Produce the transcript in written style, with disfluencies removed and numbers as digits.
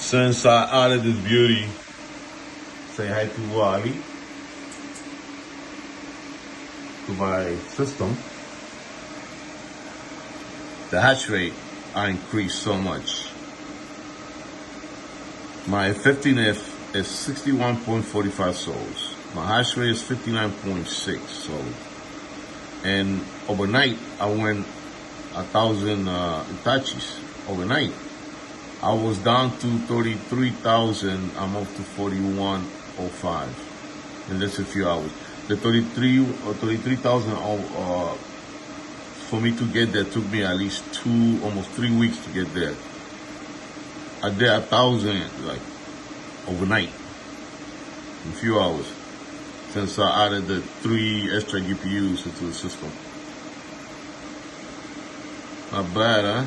Since I added this beauty, say hi to WALL.E, to my system, the hatch rate I increased so much. My 15F is 61.45 souls. My hash rate is 59.6 souls. And overnight, I went 1,000 Itachis overnight. I was down to 33,000. I'm up to 4105 in just a few hours. The 33,000 for me to get there took me at least almost 3 weeks to get there. I did 1,000 like overnight in a few hours since I added the 3 extra GPUs into the system. Not bad, huh?